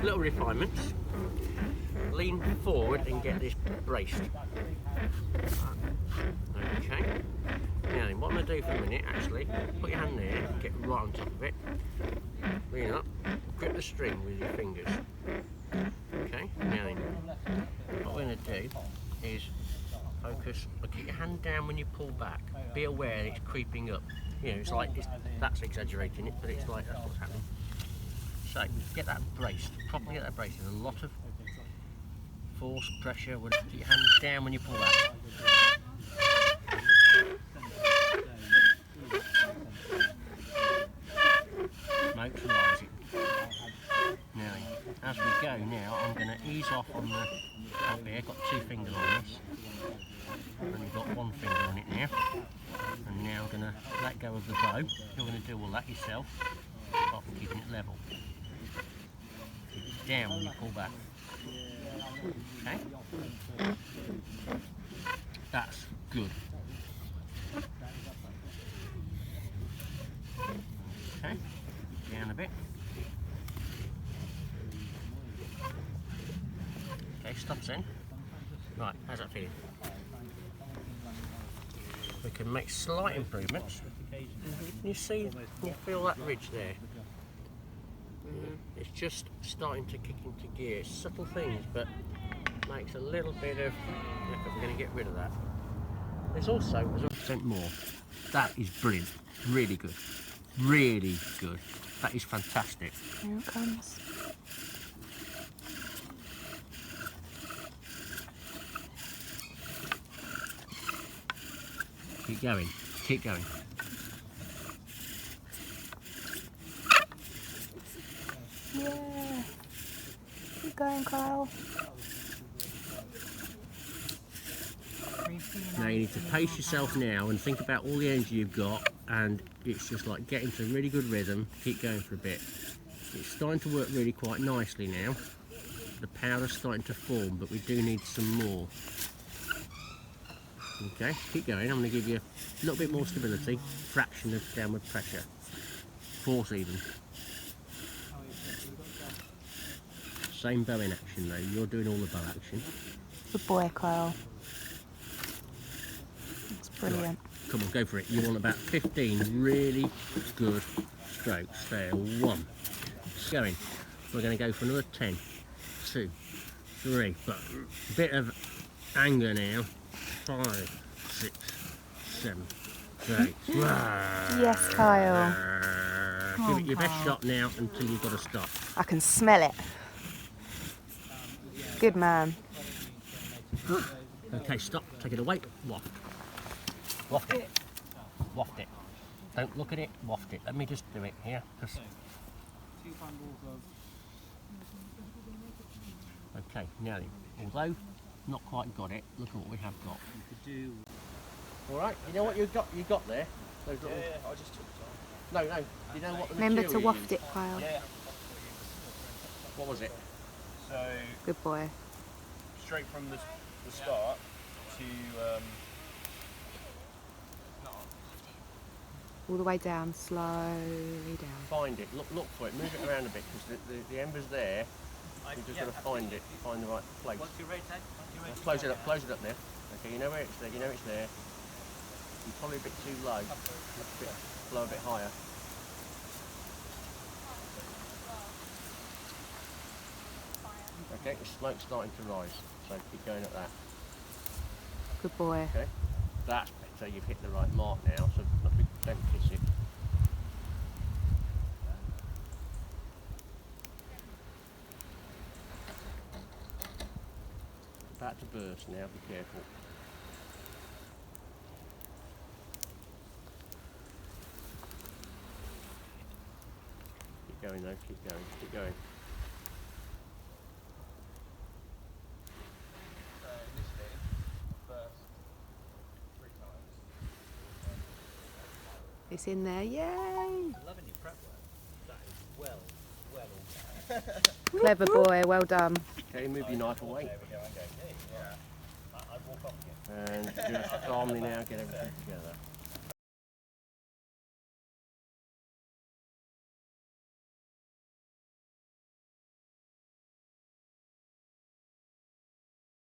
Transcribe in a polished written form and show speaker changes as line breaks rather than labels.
little refinements. Lean forward and get this braced. Okay. Now then, what I'm going to do for a minute, actually, put your hand there, get right on top of it. Lean up, grip the string with your fingers. Okay. Now then, what we're going to do is focus. Keep your hand down when you pull back. Be aware it's creeping up. You know, it's like that's exaggerating it, but it's like that's what's happening. So get that braced. Properly get that braced. There's a lot of force, pressure. Keep your hand down when you pull back. Neutralise it. Now, as we go now, I'm going to ease off on the top here. Got 2 fingers on this. Only got 1 finger on it now. And now I'm going to let go of the bow. You're going to do all that yourself, apart from keeping it level. Keep it down when you pull back. Okay? That's good. Okay, down a bit. Okay, stops in. Right, how's that feeling? We can make slight improvements. You see, you feel that ridge there? It's just starting to kick into gear. It's subtle things, but makes a little bit of effort. We're going to get rid of that. There's also 1% more. That is brilliant. Really good. Really good. That is fantastic.
Here it comes.
Keep going. Keep going.
Yeah. Keep going, Kyle.
Now you need to pace yourself now and think about all the energy you've got, and it's just like get into a really good rhythm. Keep going for a bit. It's starting to work really quite nicely now. The powder's starting to form, but we do need some more. Okay, keep going. I'm going to give you a little bit more stability, fraction of downward pressure, force even. Same bow in action though, you're doing all the bow action.
Good boy, Kyle. That's brilliant.
Right. Come on, go for it. You want about 15 really good strokes. There, 1. Going. We're going to go for another 10, 2, 3. But a bit of anger now. 5, 6, 7, 8.
Yes, Kyle.
Give it your best shot now until you've got to stop.
I can smell it. Good man.
Okay, stop. Take it away. Waft. Waft it. Waft it. Don't look at it. Waft it. Let me just do it here. Okay, now then. Although not quite got it, look at what we have got. Alright, you know what you got there? Those little...
Yeah, I just took it off.
No, you know what the
Remember
material
to waft
is?
it, Kyle.
Yeah.
What was it?
So,
Good boy.
straight from the start to...
All the way down, slowly down.
Find it. Look for it. Move it around a bit because the ember's there. You've just got to find it. Find the right place. Close it up. Close it up now. Okay, you know where it's there. You know it's there. You're probably a bit too low. Blow a bit higher. Okay, the smoke's starting to rise. So keep going at that.
Good boy.
Okay, that's better. You've hit the right mark now. So don't kiss it. About to burst now, be careful. Keep going though, keep going, keep going.
It's in there, yay!
Loving your prep work. That is well organised.
Clever boy, well done.
Okay, move your knife away.
There we go, okay. Yeah. I'd walk off again.
And just calmly now get everything together.